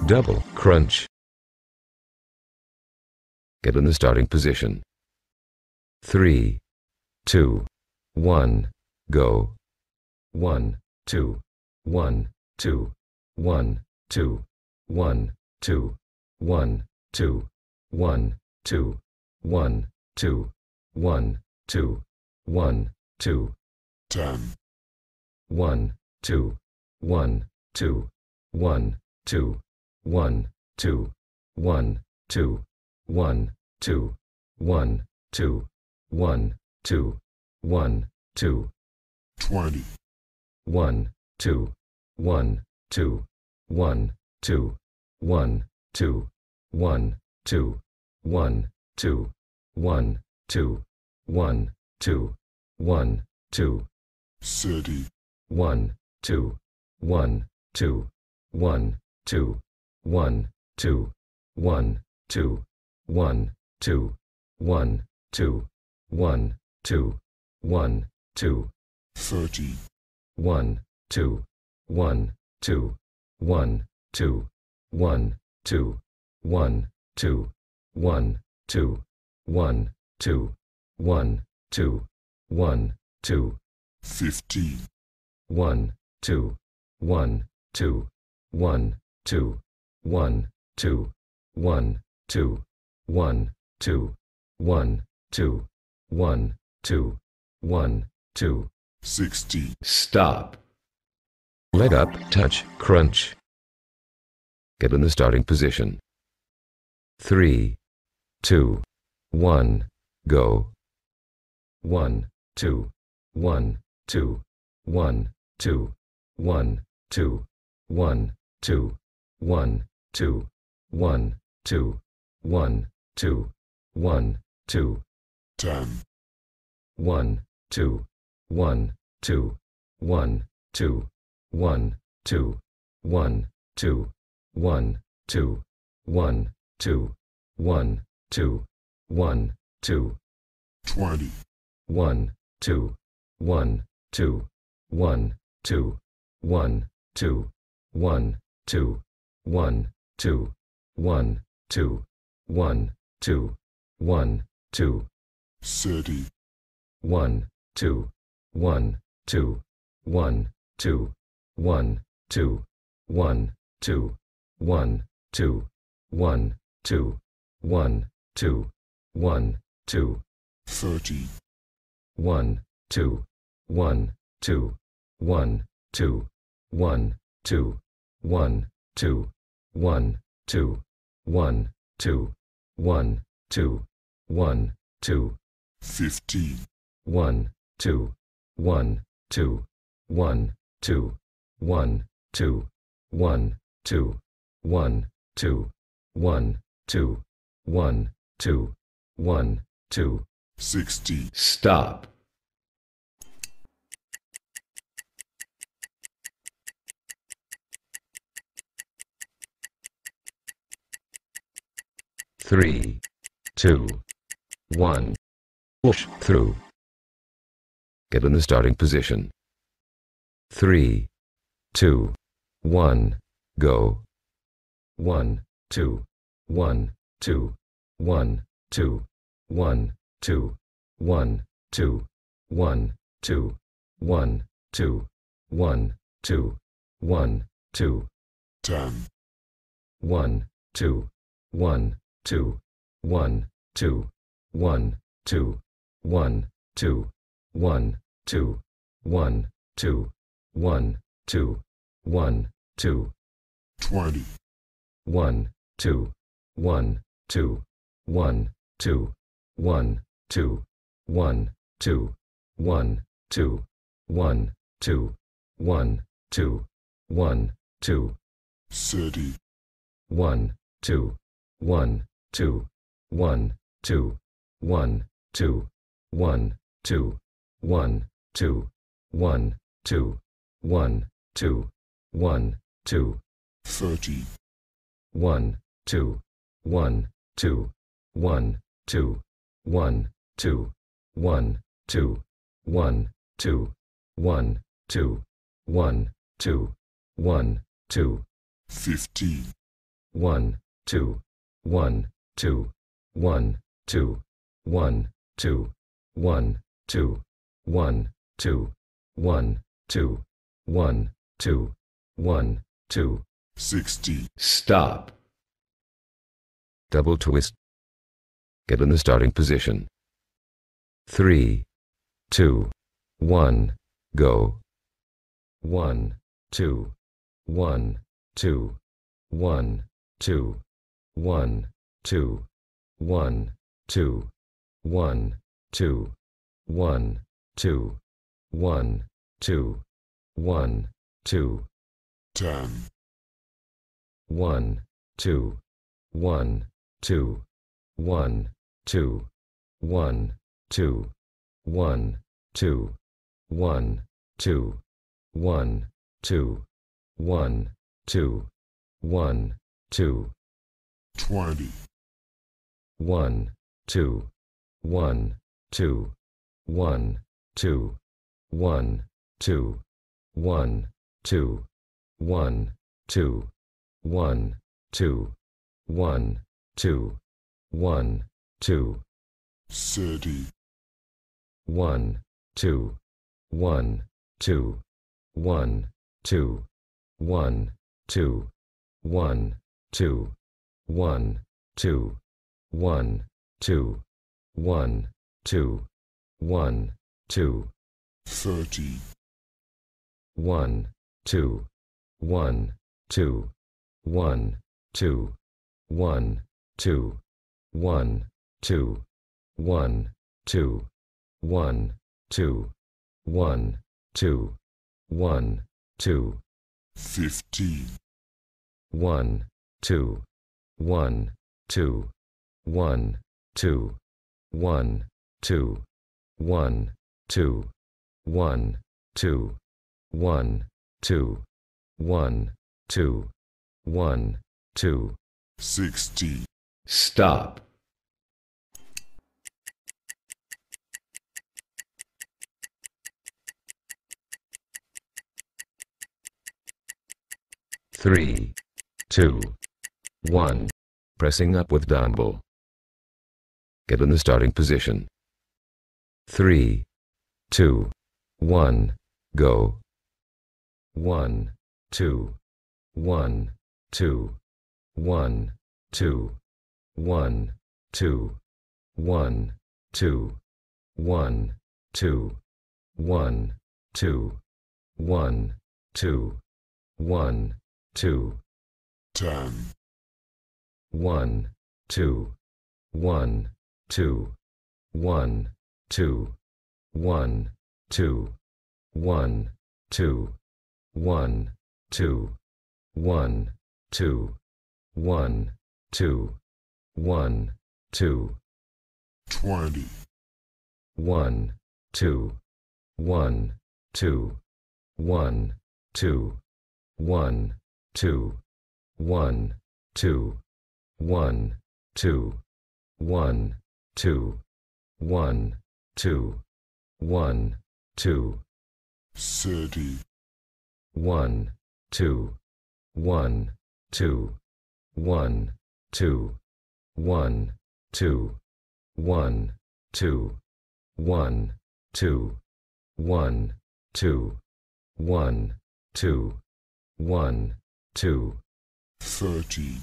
Double crunch. Get in the starting position. 3, 2, 1, go. 1, 2, 1, 2, 1, 2, 1, 2, 1, 2, 1, 2, 1, 2, 1, 2, 1, 2, 10, 1, 2, 1, 2, 1, 2, 1, 2, 1, 2, 1, 2, 1, 2, 1, 2, 1, 2, 20, 1, 2, 1, 2, 1, 2, 1, 2, 1, 2, 1, 2, 1, 2, 1, 2, 1, 2, 30, 1, 2, 1, 2, 1, 2, 1, 2, 1, 2, 1, 2, 1, 2, 1, 2, 1, 2, 30, 1, 2, 1, 2, 1, 2, 1, 2, 1, 2, 1, 2, 1, 2, 1, 2, 1, 2, 15, 1, 2, 1, 2, 1, 2, 1, 2, 1, 2, 1, 2, 1, 2, 1, 2, 1, 2. 16, Stop. Let up, touch, crunch. Get in the starting position. 3, 2, 1, go. 1, 2, 1, 2, 1, 2, 1, 2, 1, 2, 1, 2, 1, 2, 1, 2, 1, 2, 10, 1, 2, 1, 2, 1, 2, 1, 2, 1, 2, 1, 2, 1, 2, 1, 2, 1, 2, 20, 1, 2, 1, 2, 1, 2, 1, 2, 1, 2, 1, 2, 1, 2, 1, 2, 1, 2, 30, 1, 2, 1, 2, 1, 2, 1, 2, 1, 2, 1, 2, 1, 2, 1, 2, 1, 2, 30, 1, 2, 1, 2, 1, 2, 1, 2, 1, 2, 1, 2, 1, 2, 1, 2, 1, 2, 15, 1, 2, 1, 2, 1, 2, 1, 2, 1, 2, 1, 2, 1, 2, 1, 2, 1, 2. 60, Stop. Three, 2, 1. Push through. Get in the starting position. 3, 2, 1, go. 1, 2, 1, 2, 1, 2, 1, 2, 1, 2, 1, 2, 1, 2, 1, 2, 1, 2, 10, 1, 2, 1, 2, 1, 2, 1, 2, 1, 2, 1, 2, 1, 2, 1, 2, 1, 2, 20, 1, 2, 1, 2, 1, 2, 1, 2, 1, 2, 1, 2, 1, 2, 1, 2, 1, 2, 30, 1, 2, 1, 2, 1, 2, 1, 2, 1, 2, 1, 2, 1, 2, 1, 2, 1, 2, 30, 1, 2, 1, 2, 1, 2, 1, 2, 1, 2, 1, 2, 1, 2, 1, 2, 1, 2, 15, 1, 2, 1, 2, 1, 2, 1, 2, 1, 2, 1, 2, 1, 2, 1, 2, 1, 2. 60. Stop. Double twist. Get in the starting position. 3, 2, 1, go. 1, 2, 1, 2, 1, 2, 1, 2, 1, 2, 1, 2, 1, 2, 1, 2, 1, 2. 10. 1, 2, 1, 2, 1, 2, 1, 2, 1, 2, 1, 2, 1, 2, 1, 2, 1, 2. 20. 1, 2, 1, 2, 1, 2, 1, 2, 1, 2, 1, 2, 1, 2, 1, 2, 1, 2. 30. 1, 2, 1, 2, 1, 2, 1, 2, 1, 2, 1, 2, 1, 2, 1, 2, 1, 2. 30. 1, 2, 1, 2, 1, 2, 1, 2, 1, 2, 1, 2, 1, 2, 1, 2, 1, 2. 15. 1, 2, 1, 2, 1, 2, 1, 2, 1, 2, 1, 2, 1, 2, 1, 2, 1, 2. 60. Stop. Three, 2, 1. Pressing up with dumbbell. Get in the starting position. 3, 2, 1, go. 1, 2, 1, 2, 1, 2, 1, 2, 1, 2, 1, 2, 1, 2, 1, 2, 1, 2. 10. 1, 2, 1, 2, 1, 2, 1, 2, 1, 2, 1, 2, 1, 2, 1, 2, 1, 2. 20. 1, 2, 1, 2, 1, 2, 1, 2, 1, 2, 1, 2, 1, 2, 1, 2, 1, 2. 30. 1, 2, 1, 2, 1, 2, 1, 2, 1, 2, 1, 2, 1, 2, 1, 2, 1, 2. 30.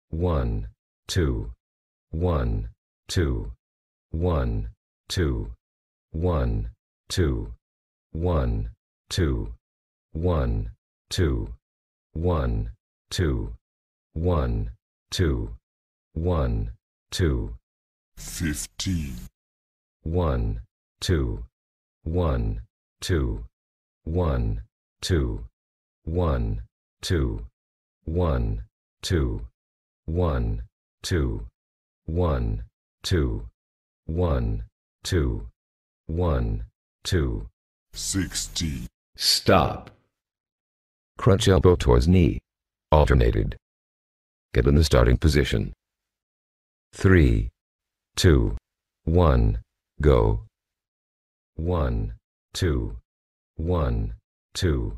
1, 2, 1, 2, 1, 2, 1, 2, 1, 2, 1, 2, 1, 2, 1, 2, 1, 2. 15. 1, 2, 1, 2, 1, 2, 1, 2, 1, 2, 1, 2, 1, 2, 1, 2, 1, 2. 60. Stop. Crunch elbow towards knee. Alternated. Get in the starting position. 3, 2, 1, go. 1, 2, 1, 2,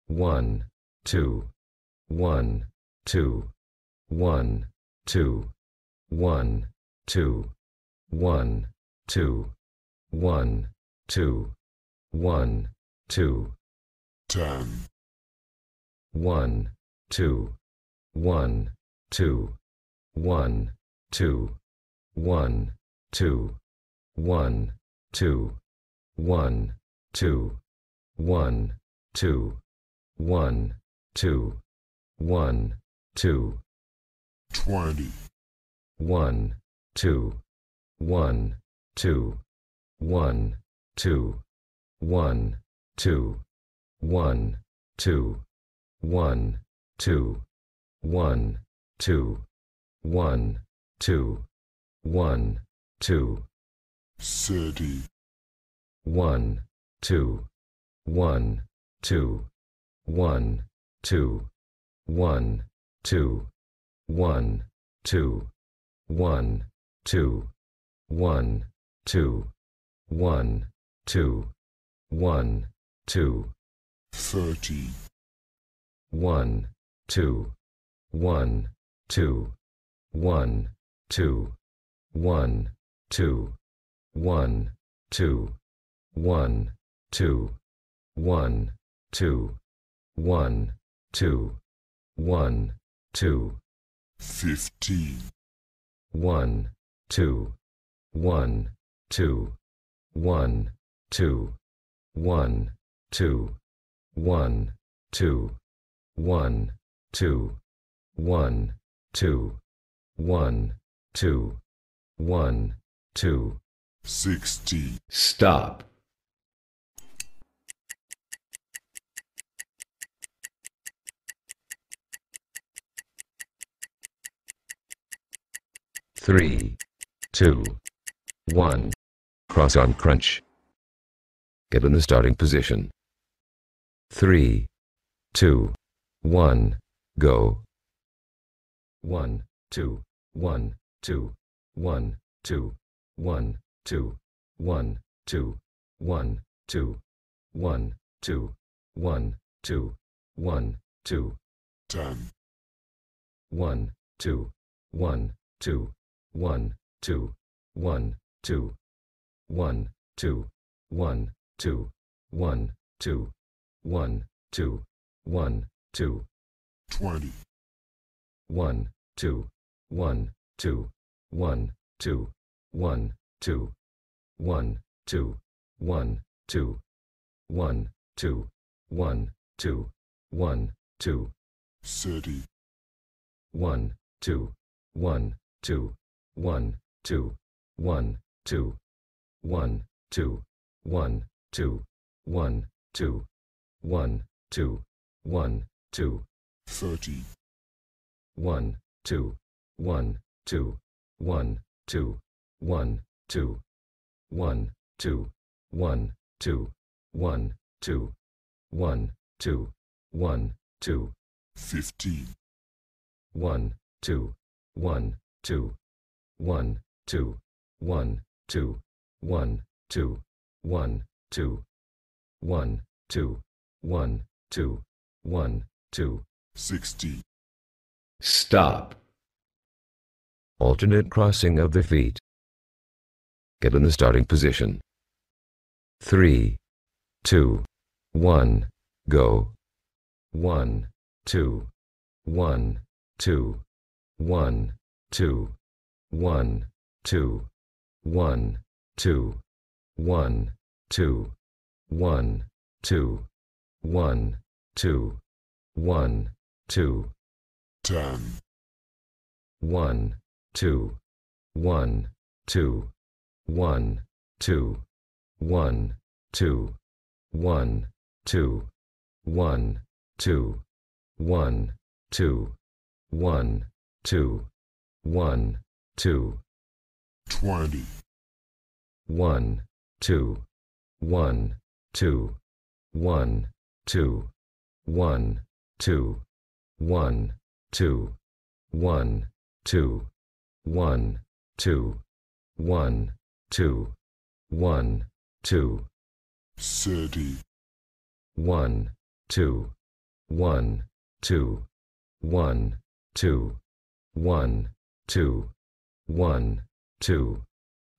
1, 2, 1, 2, 1, 2, 1, 2, 1, 2, 1, 2, 1, 2, 10, 1, 2, 1, 2, 1, 2, 1, 2, 1, 2, 1, 2, 1, 2, 1, 2, 1, 2, 20, 1, 2, 1, 2, 1, 2, 1, 2, 1, 2, 1, 2, 1, 2, 1, 2, 1, 2, 30, 1, 2, 1, 2, 1, 2, 1, 2, 1, 2, 1, 2, 1, 2, 1, 2, 1, 2, 30, 1, 2, 1, 2, 1, 2, 1, 2, 1, 2, 1, 2, 1, 2, 1, 2, 1, 2, 15, 1, 2, 1, 2, 1, 2, 1, 2, 1, 2, 1, 2, 1, 2, 1, 2, 1, 2, 60, Stop. Three, 2, 1. Cross arm crunch. Get in the starting position. 3, 2, 1, go. 1, 2, 1, 2, 1, 2, 1, 2, 1, 2, 1, 2, 1, 2, 1, 2, 1, 2, 10, 1, 2, 1, 2, 1, 2, 1, 2, 1, 2, 1, 2, 1, 2, 1, 2, 1, 2, 20, 1, 2, 1, 2, 1, 2, 1, 2, 1, 2, 1, 2, 1, 2, 1, 2, 1, 2, 30, 1, 2, 1, 2, 1, 2, 1, 2, 1, 2, 1, 2, 1, 2, 1, 2, 1, 2, 30, 1, 2, 1, 2, 1, 2, 1, 2, 1, 2, 1, 2, 1, 2, 1, 2, 1, 2, 15, 1, 2, 1, 2, 1, 2, 1, 2, 1, 2, 1, 2, 1, 2, 1, 2, 1, 2. 60, Stop. Alternate crossing of the feet. Get in the starting position. 3, 2, 1, go. 1, 2, 1, 2, 1, 2, 1, 2, 1, 2, 1, 2, 1, 2, 1, 2, 1, 2, 10, 1, 2, 1, 2, 1, 2, 1, 2, 1, 2, 1, 2, 1, 2, 1, 2, 1, 2, 20, 1, 2, 1, 2, 1, 2, 1, 2, 1, 2, 1, 2, 1, 2, 1, 2, 1, 2, 30, 1, 2, 1, 2, 1, 2, 1, 2, 1, 2,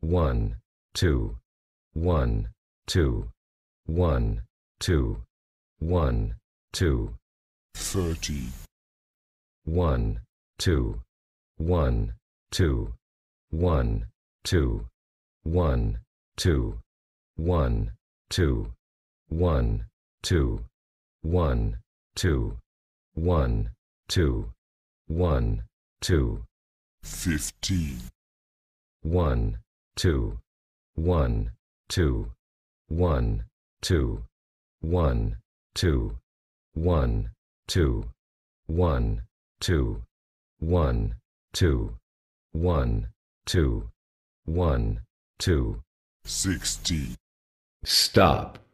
1, 2, 1, 2, 1, 2, 1, 2, 30, 1, 2, 1, 2, 1, 2, 1, 2, 1, 2, 1, 2, 1, 2, 1, 2, 1, 2, 15, 1, 2, 1, 2, 1, 2, 1, 2, 1, 2, 1, 2, 1, 2, 1, 2, 1, 2, 60, Stop.